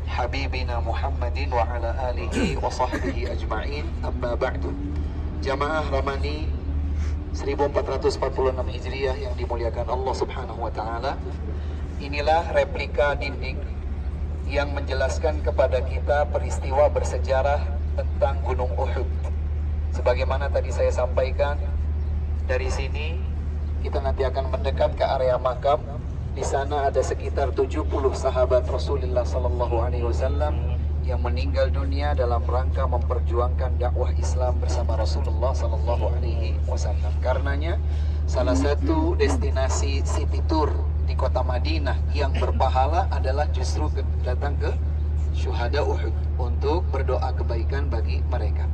habibina Muhammadin wa ala alihi wa sahbihi ajma'in, amma ba'du. Jamaah Ramani 1446 Hijriah yang dimuliakan Allah Subhanahu wa taala. Inilah replika dinding yang menjelaskan kepada kita peristiwa bersejarah tentang Gunung Uhud. Sebagaimana tadi saya sampaikan, dari sini kita nanti akan mendekat ke area makam. Di sana ada sekitar 70 sahabat Rasulullah sallallahu alaihi wasallam yang meninggal dunia dalam rangka memperjuangkan dakwah Islam bersama Rasulullah sallallahu alaihi wasallam. Karenanya salah satu destinasi city tour di kota Madinah yang berpahala adalah justru datang ke syuhada Uhud untuk berdoa kebaikan bagi mereka.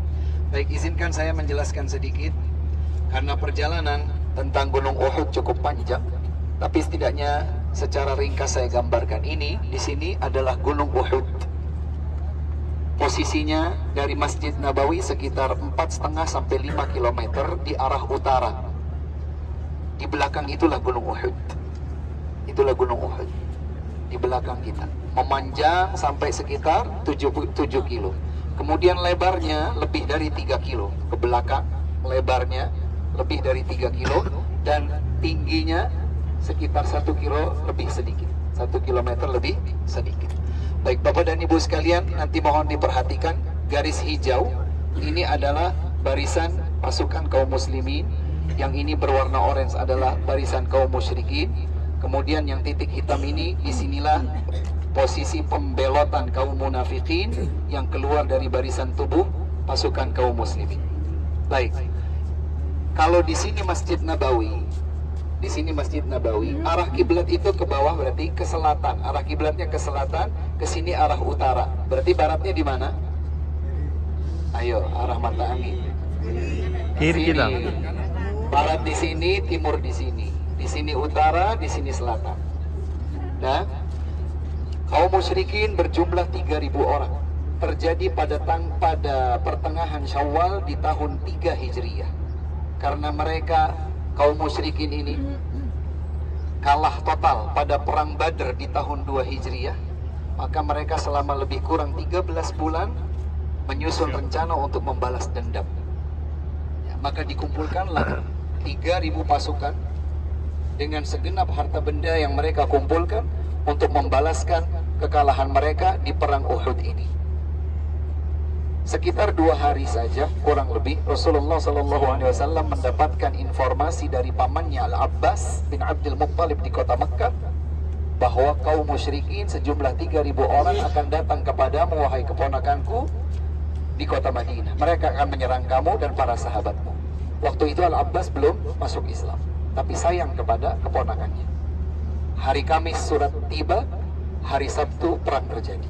Baik, izinkan saya menjelaskan sedikit karena perjalanan tentang Gunung Uhud cukup panjang. Tapi setidaknya secara ringkas saya gambarkan ini. Di sini adalah Gunung Uhud. Posisinya dari Masjid Nabawi sekitar 4,5 sampai 5 km di arah utara. Di belakang itulah Gunung Uhud. Itulah Gunung Uhud. Di belakang kita. Memanjang sampai sekitar 7 kilo. Kemudian lebarnya lebih dari 3 kilo. Ke belakang lebarnya lebih dari 3 kilo. Dan tingginya sekitar 1 kilo lebih sedikit, 1 kilometer lebih sedikit. Baik Bapak dan Ibu sekalian, nanti mohon diperhatikan garis hijau ini adalah barisan pasukan kaum muslimin, yang ini berwarna orange adalah barisan kaum musyrikin. Kemudian yang titik hitam ini, disinilah posisi pembelotan kaum munafikin yang keluar dari barisan tubuh pasukan kaum muslimin. Baik, kalau di sini Masjid Nabawi, di sini Masjid Nabawi, arah kiblat itu ke bawah berarti ke selatan. Arah kiblatnya ke selatan, ke sini arah utara. Berarti baratnya di mana? Ayo, arah mata angin. Kiri kita. Barat di sini, timur di sini. Di sini utara, di sini selatan. Nah, kaum musyrikin berjumlah 3.000 orang. Terjadi pada pertengahan Syawal di tahun 3 Hijriah. Karena mereka kaum musyrikin ini kalah total pada perang Badr di tahun 2 Hijriah, maka mereka selama lebih kurang 13 bulan menyusun rencana untuk membalas dendam. Ya, maka dikumpulkanlah 3.000 pasukan dengan segenap harta benda yang mereka kumpulkan untuk membalaskan kekalahan mereka di perang Uhud ini. Sekitar 2 hari saja, kurang lebih, Rasulullah SAW mendapatkan informasi dari pamannya Al-Abbas bin Abdul Muttalib di kota Mekah bahwa kaum musyrikin sejumlah 3.000 orang akan datang kepadamu, wahai keponakanku, di kota Madinah. Mereka akan menyerang kamu dan para sahabatmu. Waktu itu Al-Abbas belum masuk Islam, tapi sayang kepada keponakannya. Hari Kamis surat tiba, hari Sabtu perang terjadi.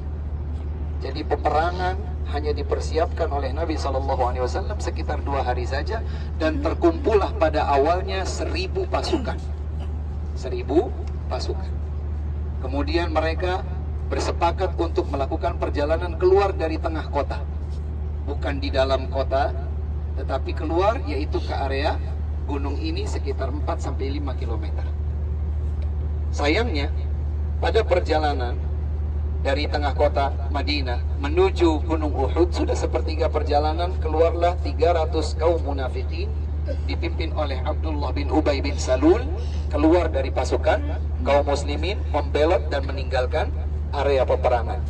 Jadi peperangan hanya dipersiapkan oleh Nabi SAW sekitar 2 hari saja, dan terkumpullah pada awalnya 1.000 pasukan. 1.000 pasukan. Kemudian mereka bersepakat untuk melakukan perjalanan keluar dari tengah kota, bukan di dalam kota, tetapi keluar, yaitu ke area gunung ini sekitar 4-5 km. Sayangnya pada perjalanan dari tengah kota Madinah menuju Gunung Uhud, sudah sepertiga perjalanan keluarlah 300 kaum munafikin dipimpin oleh Abdullah bin Ubay bin Salul keluar dari pasukan kaum muslimin, membelot dan meninggalkan area peperangan.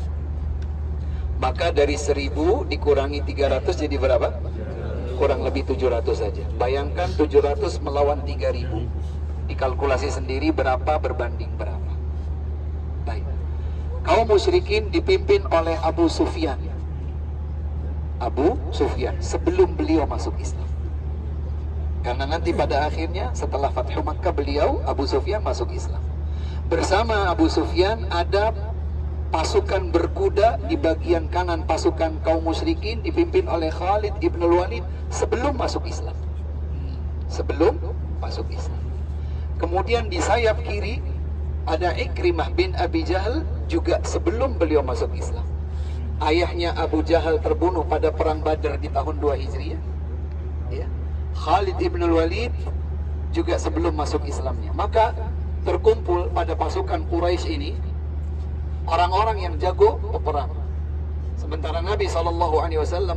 Maka dari 1.000 dikurangi 300 jadi berapa? Kurang lebih 700 saja. Bayangkan 700 melawan 3.000. Dikalkulasi sendiri berapa berbanding berapa. Baik. Kaum musyrikin dipimpin oleh Abu Sufyan. Abu Sufyan sebelum beliau masuk Islam. Karena nanti pada akhirnya setelah Fathu Makkah beliau, Abu Sufyan, masuk Islam. Bersama Abu Sufyan ada pasukan berkuda di bagian kanan pasukan kaum musyrikin dipimpin oleh Khalid ibn Walid sebelum masuk Islam. Sebelum masuk Islam. Kemudian di sayap kiri ada Ikrimah bin Abi Jahal juga sebelum beliau masuk Islam. Ayahnya Abu Jahal terbunuh pada perang Badr di tahun 2 Hijriah. Ya. Khalid ibn Walid juga sebelum masuk Islamnya. Maka terkumpul pada pasukan Quraisy ini orang-orang yang jago berperang. Sementara Nabi SAW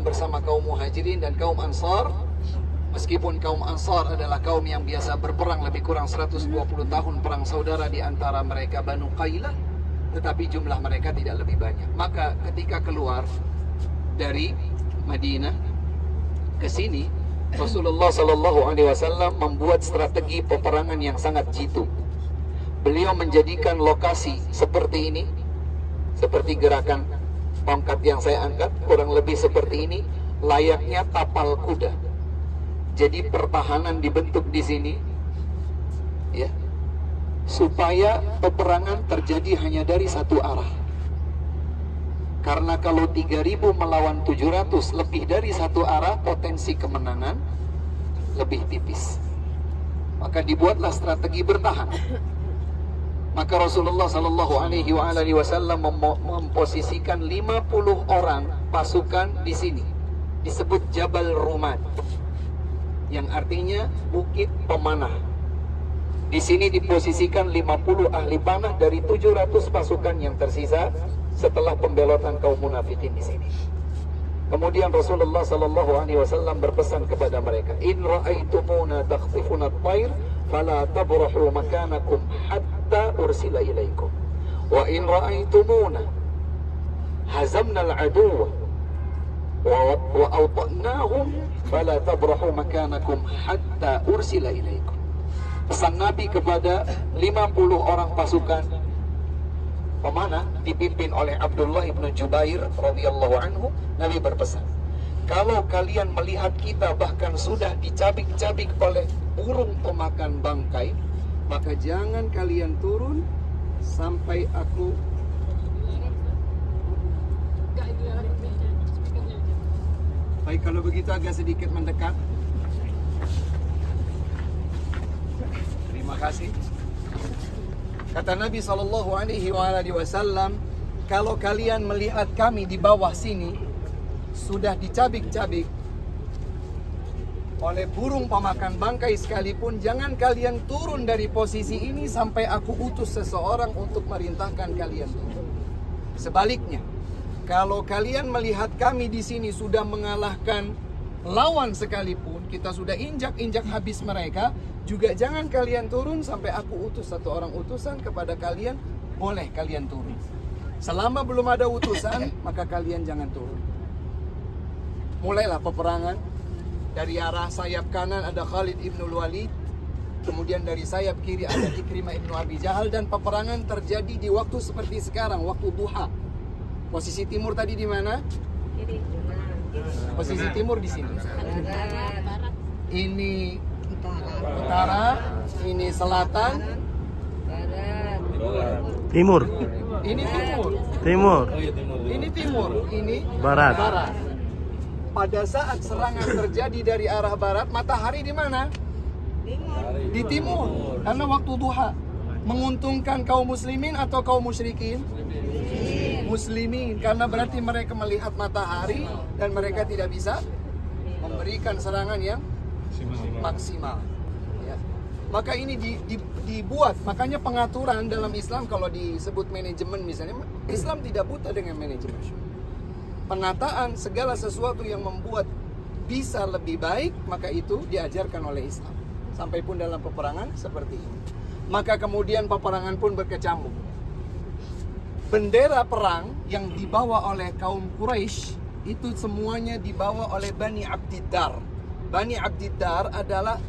bersama kaum Muhajirin dan kaum Ansar, meskipun kaum Ansar adalah kaum yang biasa berperang lebih kurang 120 tahun perang saudara di antara mereka Banu Qailah, tetapi jumlah mereka tidak lebih banyak. Maka ketika keluar dari Madinah ke sini, Rasulullah SAW membuat strategi peperangan yang sangat jitu. Beliau menjadikan lokasi seperti ini, seperti gerakan tongkat yang saya angkat, kurang lebih seperti ini, layaknya tapal kuda. Jadi pertahanan dibentuk di sini, ya, supaya peperangan terjadi hanya dari satu arah. Karena kalau 3.000 melawan 700 lebih dari satu arah, potensi kemenangan lebih tipis. Maka dibuatlah strategi bertahan. Maka Rasulullah SAW memposisikan 50 orang pasukan di sini, disebut Jabal Rumad, yang artinya bukit pemanah. Di sini diposisikan 50 ahli panah dari 700 pasukan yang tersisa setelah pembelotan kaum munafikin di sini. Kemudian Rasulullah SAW berpesan kepada mereka, In ra'aitumuna takhtifuna at-tayr fala tabrahu makanakum hatta ursila ilaikum. Wa in ra'aitumuna hazamna al-aduwa wa awta'nahum fala tabrahu makanakum hatta ursila ilaikum. Pesan Nabi kepada 50 orang pasukan pemanah dipimpin oleh Abdullah ibn Jubair radhiyallahu anhu, Nabi berpesan, kalau kalian melihat kita bahkan sudah dicabik-cabik oleh burung pemakan bangkai, maka jangan kalian turun sampai aku baik. Kalau begitu agak sedikit mendekat. Terima kasih. Kata Nabi SAW, kalau kalian melihat kami di bawah sini sudah dicabik-cabik oleh burung pemakan bangkai sekalipun, jangan kalian turun dari posisi ini sampai aku utus seseorang untuk merintahkan kalian turun. Sebaliknya, kalau kalian melihat kami di sini sudah mengalahkan lawan sekalipun, kita sudah injak-injak habis mereka, juga jangan kalian turun sampai aku utus satu orang utusan kepada kalian, boleh kalian turun. Selama belum ada utusan, maka kalian jangan turun. Mulailah peperangan. Dari arah sayap kanan ada Khalid ibn Walid, kemudian dari sayap kiri ada Ikrimah ibn Abi Jahal, dan peperangan terjadi di waktu seperti sekarang, waktu duha. Posisi timur tadi di mana? Posisi timur di sini. Ini utara, ini selatan, Timur. ini timur. Timur. Ini timur, ini Barat. Pada saat serangan terjadi dari arah barat, matahari di mana? Di timur. Karena waktu duha. Menguntungkan kaum muslimin atau kaum musyrikin? Muslimin. Karena berarti mereka melihat matahari dan mereka tidak bisa memberikan serangan yang maksimal. Ya. Maka ini dibuat. Makanya pengaturan dalam Islam, kalau disebut manajemen misalnya, Islam tidak buta dengan manajemen. Penataan segala sesuatu yang membuat bisa lebih baik, maka itu diajarkan oleh Islam. Sampai pun dalam peperangan seperti ini. Maka kemudian peperangan pun berkecamuk. Bendera perang yang dibawa oleh kaum Quraisy itu semuanya dibawa oleh Bani Abdiddar. Bani Abdiddar adalah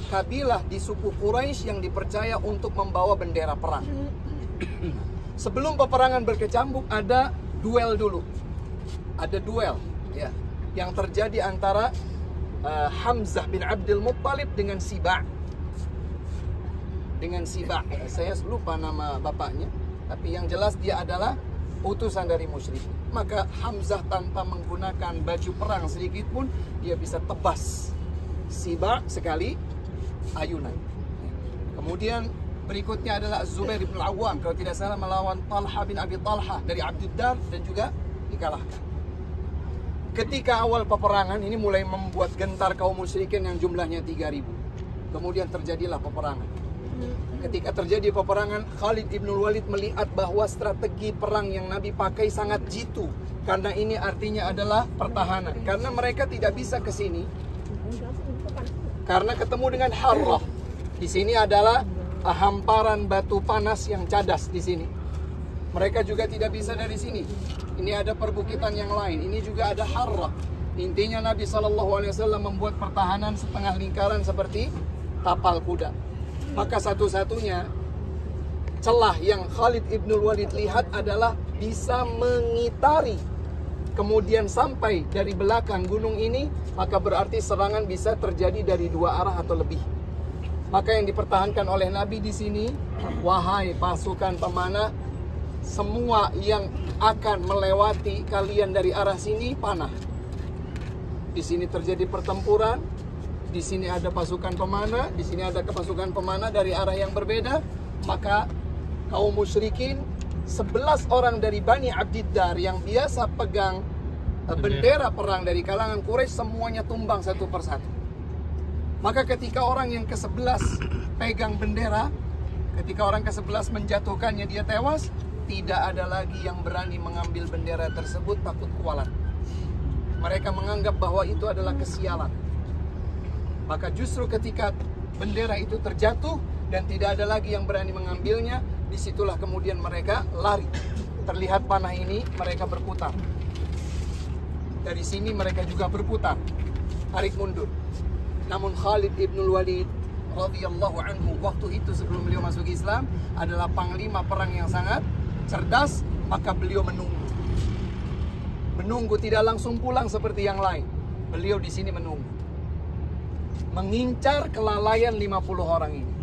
kabilah di suku Quraisy yang dipercaya untuk membawa bendera perang. Sebelum peperangan berkecamuk ada duel dulu. Ada duel ya, yang terjadi antara Hamzah bin Abdul Muttalib dengan Siba'. Saya lupa nama bapaknya, tapi yang jelas dia adalah utusan dari musyrik. Maka Hamzah tanpa menggunakan baju perang sedikit pun, dia bisa tebas Siba' sekali ayunan. Kemudian berikutnya adalah Zubair bin Al-Awwam, kalau tidak salah melawan Talha bin Abi Talha dari Abdiddar, dan juga dikalahkan. Ketika awal peperangan ini mulai membuat gentar kaum musyrikin yang jumlahnya 3.000. Kemudian terjadilah peperangan. Ketika terjadi peperangan, Khalid ibn Walid melihat bahwa strategi perang yang Nabi pakai sangat jitu. Karena ini artinya adalah pertahanan. Karena mereka tidak bisa ke sini. Karena ketemu dengan Harrah. Di sini adalah hamparan batu panas yang cadas di sini. Mereka juga tidak bisa dari sini. Ini ada perbukitan yang lain. Ini juga ada Harrah. Intinya Nabi SAW membuat pertahanan setengah lingkaran seperti tapal kuda. Maka satu-satunya celah yang Khalid ibn Walid lihat adalah bisa mengitari kemudian sampai dari belakang gunung ini, maka berarti serangan bisa terjadi dari dua arah atau lebih. Maka yang dipertahankan oleh Nabi di sini, wahai pasukan pemanah, semua yang akan melewati kalian dari arah sini panah. Di sini terjadi pertempuran, di sini ada pasukan pemanah, di sini ada pasukan pemanah dari arah yang berbeda. Maka kaum musyrikin 11 orang dari Bani Abdiddar yang biasa pegang bendera perang dari kalangan Quraisy semuanya tumbang satu persatu. Maka ketika orang yang ke-11 pegang bendera, ketika orang ke-11 menjatuhkannya dia tewas, tidak ada lagi yang berani mengambil bendera tersebut, takut kualat. Mereka menganggap bahwa itu adalah kesialan. Maka justru ketika bendera itu terjatuh dan tidak ada lagi yang berani mengambilnya, disitulah kemudian mereka lari. Terlihat panah ini, mereka berputar. Dari sini mereka juga berputar, tarik mundur. Namun Khalid ibn Walid radhiyallahu anhu waktu itu sebelum beliau masuk Islam adalah panglima perang yang sangat cerdas, maka beliau menunggu. Menunggu, tidak langsung pulang seperti yang lain. Beliau di sini menunggu. Mengincar kelalaian 50 orang ini.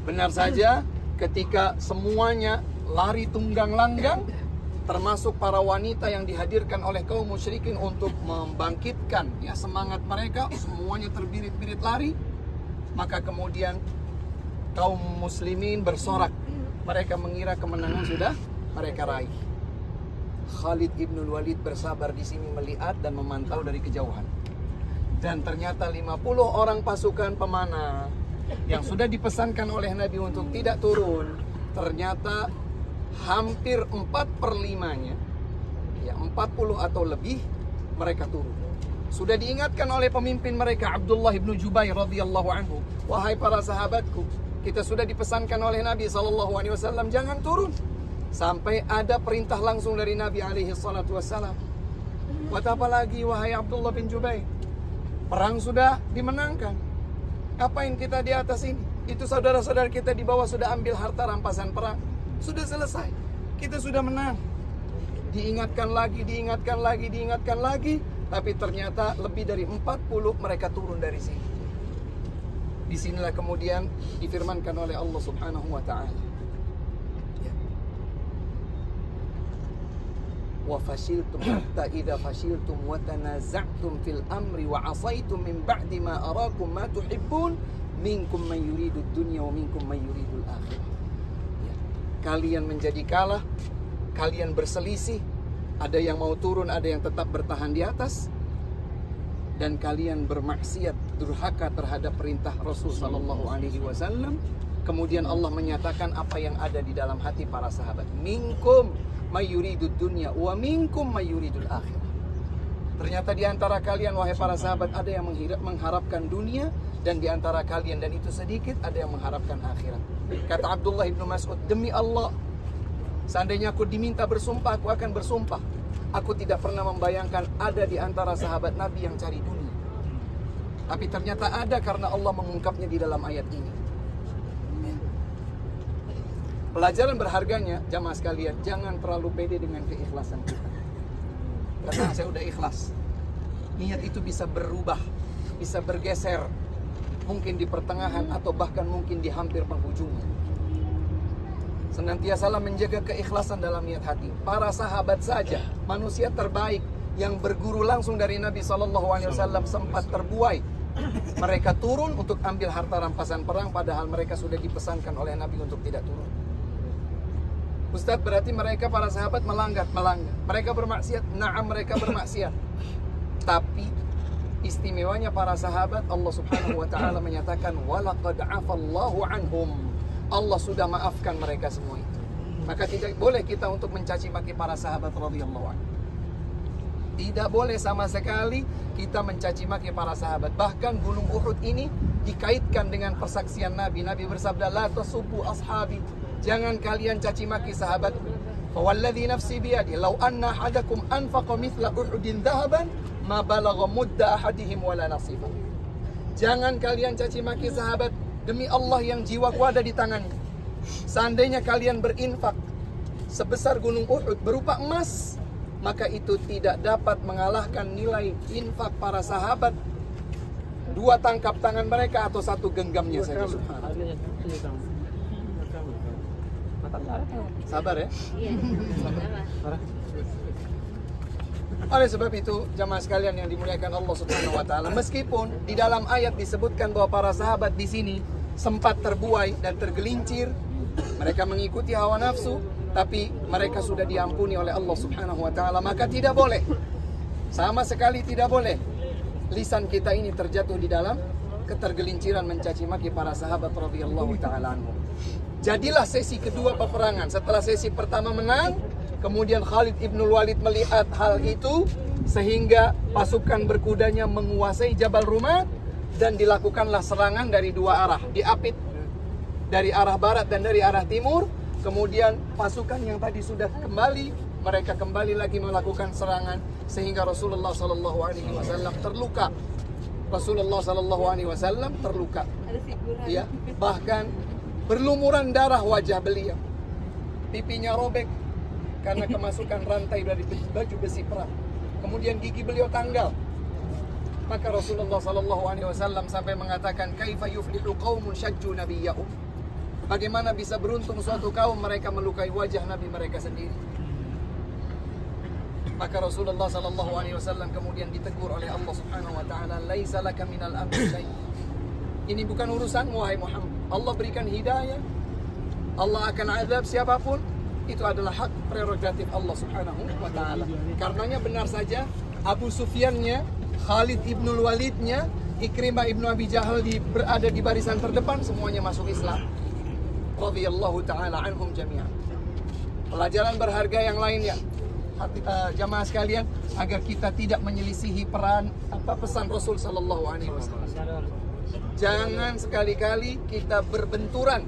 Benar saja ketika semuanya lari tunggang langgang, termasuk para wanita yang dihadirkan oleh kaum musyrikin untuk membangkitkan ya semangat mereka, semuanya terbirit-birit lari. Maka kemudian kaum muslimin bersorak. Mereka mengira kemenangan sudah mereka raih. Khalid ibn Walid bersabar di sini melihat dan memantau dari kejauhan. Dan ternyata 50 orang pasukan pemanah yang sudah dipesankan oleh Nabi untuk tidak turun, ternyata hampir 4/5-nya, ya 40 atau lebih, mereka turun. Sudah diingatkan oleh pemimpin mereka Abdullah ibn Jubair radhiyallahu anhu, wahai para sahabatku, kita sudah dipesankan oleh Nabi SAW jangan turun. Sampai ada perintah langsung dari Nabi alaihi salatu wassalam. Buat apa lagi wahai Abdullah bin Jubair? Perang sudah dimenangkan. Apain kita di atas ini? Itu saudara-saudara kita di bawah sudah ambil harta rampasan perang. Sudah selesai. Kita sudah menang. Diingatkan lagi, diingatkan lagi, diingatkan lagi. Tapi ternyata lebih dari 40 mereka turun dari sini. Disinilah kemudian difirmankan oleh Allah subhanahu wa ta'ala. وَفَشِلْتُمْ حَتَّى إِذَا فَشِلْتُمْ وَتَنَازَعْتُمْ فِي الْأَمْرِ وَعَصَيْتُمْ مِنْ بَعْدِ مَا أَرَاكُمْ مَا تُحِبُّونَ مِنْكُمْ مَنْ يُرِيدُ الدُّنْيَا وَمِنْكُمْ مَنْ يُرِيدُ الْآخِرَةَ. Kalian menjadi kalah, kalian berselisih, ada yang mau turun, ada yang tetap bertahan di atas, dan kalian bermaksiat, durhaka terhadap perintah Rasul sallallahu alaihi wasallam. Kemudian Allah menyatakan apa yang ada di dalam hati para sahabat. Minkum mayyuridud dunya wa minkum mayyuridul akhirah. Ternyata di antara kalian wahai para sahabat ada yang mengharapkan dunia, dan di antara kalian, dan itu sedikit, ada yang mengharapkan akhirat. Kata Abdullah ibn Mas'ud, demi Allah, seandainya aku diminta bersumpah, aku akan bersumpah. Aku tidak pernah membayangkan ada di antara sahabat Nabi yang cari dunia. Tapi ternyata ada karena Allah mengungkapnya di dalam ayat ini. Pelajaran berharganya, jamaah sekalian, jangan terlalu pede dengan keikhlasan kita. Karena saya udah ikhlas. Niat itu bisa berubah, bisa bergeser. Mungkin di pertengahan atau bahkan mungkin di hampir penghujungnya. Senantiasalah menjaga keikhlasan dalam niat hati. Para sahabat saja, manusia terbaik yang berguru langsung dari Nabi SAW sempat terbuai. Mereka turun untuk ambil harta rampasan perang, padahal mereka sudah dipesankan oleh Nabi untuk tidak turun. Ustadz, berarti mereka para sahabat melanggar. Mereka bermaksiat. Naam, mereka bermaksiat. Tapi istimewanya para sahabat, Allah Subhanahu wa taala menyatakan walaqad afallahu anhum. Allah sudah maafkan mereka semua itu. Maka tidak boleh kita untuk mencaci maki para sahabat radhiyallahu anhu. Tidak boleh sama sekali kita mencaci maki para sahabat. Bahkan gunung Uhud ini dikaitkan dengan persaksian Nabi. Nabi bersabda, la tasubbu ashabi. Jangan kalian caci maki sahabatku. Fawalladhi nafsi biyadi law anna ahadakum anfaqa mithla Uhudin dhahaban ma balagha mudda ahadihim wala nasifa. Jangan kalian caci maki sahabat. Demi Allah yang jiwaku ada di tangannya. Seandainya kalian berinfak sebesar gunung Uhud berupa emas, maka itu tidak dapat mengalahkan nilai infak para sahabat 2 tangkap tangan mereka atau 1 genggamnya saja. Subhanallah. Sabar ya. Oleh sebab itu, jamaah sekalian yang dimuliakan Allah Subhanahu wa taala, meskipun di dalam ayat disebutkan bahwa para sahabat di sini sempat terbuai dan tergelincir, mereka mengikuti hawa nafsu, tapi mereka sudah diampuni oleh Allah Subhanahu wa taala, maka tidak boleh, sama sekali tidak boleh lisan kita ini terjatuh di dalam ketergelinciran mencaci maki para sahabat radhiyallahu taala anhum. Jadilah sesi kedua peperangan. Setelah sesi pertama menang, kemudian Khalid ibnul Walid melihat hal itu sehingga pasukan berkudanya menguasai Jabal Rumah dan dilakukanlah serangan dari 2 arah, diapit dari arah barat dan dari arah timur. Kemudian pasukan yang tadi sudah kembali, mereka kembali lagi melakukan serangan sehingga Rasulullah sallallahu alaihi wasallam terluka. Rasulullah sallallahu alaihi wasallam terluka. Ya, bahkan berlumuran darah wajah beliau. Pipinya robek karena kemasukan rantai dari baju besi perang. Kemudian gigi beliau tanggal. Maka Rasulullah sallallahu alaihi wasallam sampai mengatakan, "Kaifa yuflihu qaumun syajju nabiyyahum?" Bagaimana bisa beruntung suatu kaum mereka melukai wajah Nabi mereka sendiri? Maka Rasulullah sallallahu alaihi wasallam kemudian ditegur oleh Allah Subhanahu wa taala, "Laisa laka minal amri syai'." Ini bukan urusanmu wahai Muhammad. Allah berikan hidayah, Allah akan azab siapapun, itu adalah hak prerogatif Allah Subhanahu wa taala. Karenanya benar saja Abu Sufyannya, Khalid ibnul Walidnya, Ikrimah ibnu Abi Jahal berada di barisan terdepan, semuanya masuk Islam. Radhiyallahu ta'ala anhum jami'an. Pelajaran berharga yang lainnya, jamaah sekalian, agar kita tidak menyelisihi pesan Rasul sallallahu alaihi wasallam. Jangan sekali-kali kita berbenturan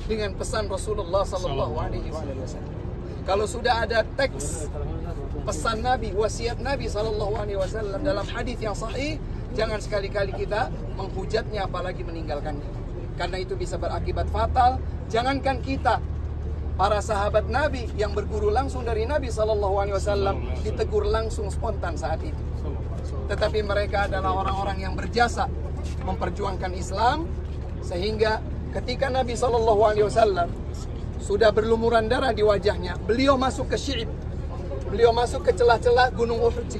dengan pesan Rasulullah sallallahu alaihi wasallam. Kalau sudah ada teks pesan Nabi, wasiat Nabi sallallahu alaihi wasallam dalam hadis yang sahih, jangan sekali-kali kita menghujatnya apalagi meninggalkannya. Karena itu bisa berakibat fatal. Jangankan kita, para sahabat Nabi yang berguru langsung dari Nabi SAW ditegur langsung spontan saat itu. Tetapi mereka adalah orang-orang yang berjasa memperjuangkan Islam, sehingga ketika Nabi SAW sudah berlumuran darah di wajahnya, beliau masuk ke Syi'ib, beliau masuk ke celah-celah gunung Uhud.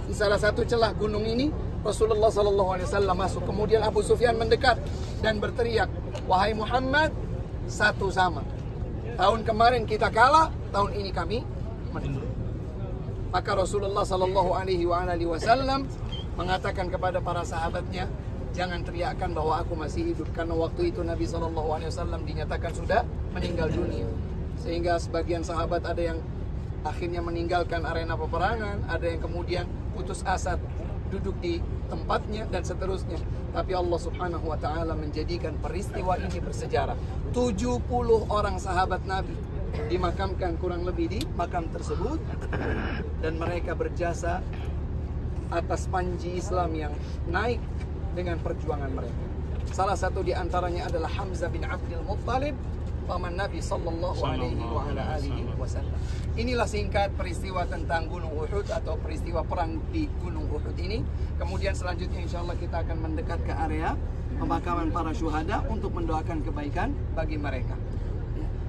Di salah satu celah gunung ini Rasulullah SAW masuk. Kemudian Abu Sufyan mendekat dan berteriak, "Wahai Muhammad, satu sama. Tahun kemarin kita kalah, tahun ini kami menang." Maka Rasulullah SAW mengatakan kepada para sahabatnya, "Jangan teriakkan bahwa aku masih hidup." Karena waktu itu Nabi SAW dinyatakan sudah meninggal dunia. Sehingga sebagian sahabat ada yang akhirnya meninggalkan arena peperangan, ada yang kemudian putus asa duduk di tempatnya dan seterusnya. Tapi Allah Subhanahu wa taala menjadikan peristiwa ini bersejarah. 70 orang sahabat Nabi dimakamkan kurang lebih di makam tersebut, dan mereka berjasa atas panji Islam yang naik dengan perjuangan mereka. Salah satu di antaranya adalah Hamzah bin Abdul Muttalib, paman Nabi sallallahu alaihi wasallam. Inilah singkat peristiwa tentang Gunung Uhud atau peristiwa perang di Gunung Uhud ini. Kemudian selanjutnya insyaallah kita akan mendekat ke area pemakaman para syuhada untuk mendoakan kebaikan bagi mereka.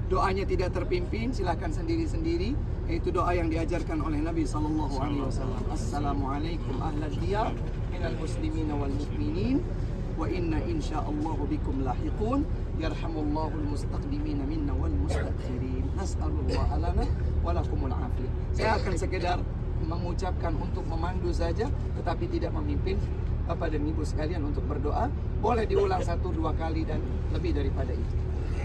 Doanya tidak terpimpin, silakan sendiri-sendiri, yaitu doa yang diajarkan oleh Nabi sallallahu alaihi wasallam. Assalamualaikum ahlal diyar minal muslimin wal mu'minin wa inna insyaallahu bikum lahiqun. Yarhamullahu al-mustaqdimina minna wal mustakhirin. Nas'alullah lana wa lakumul afiyah. Saya akan sekedar mengucapkan untuk memandu saja, tetapi tidak memimpin Bapak dan Ibu sekalian untuk berdoa. Boleh diulang 1-2 kali dan lebih daripada itu.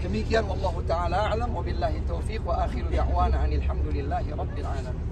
Demikian wallahu taala a'lam, wabillahi taufiq, wa akhiru da'wana alhamdulillahi rabbil alamin.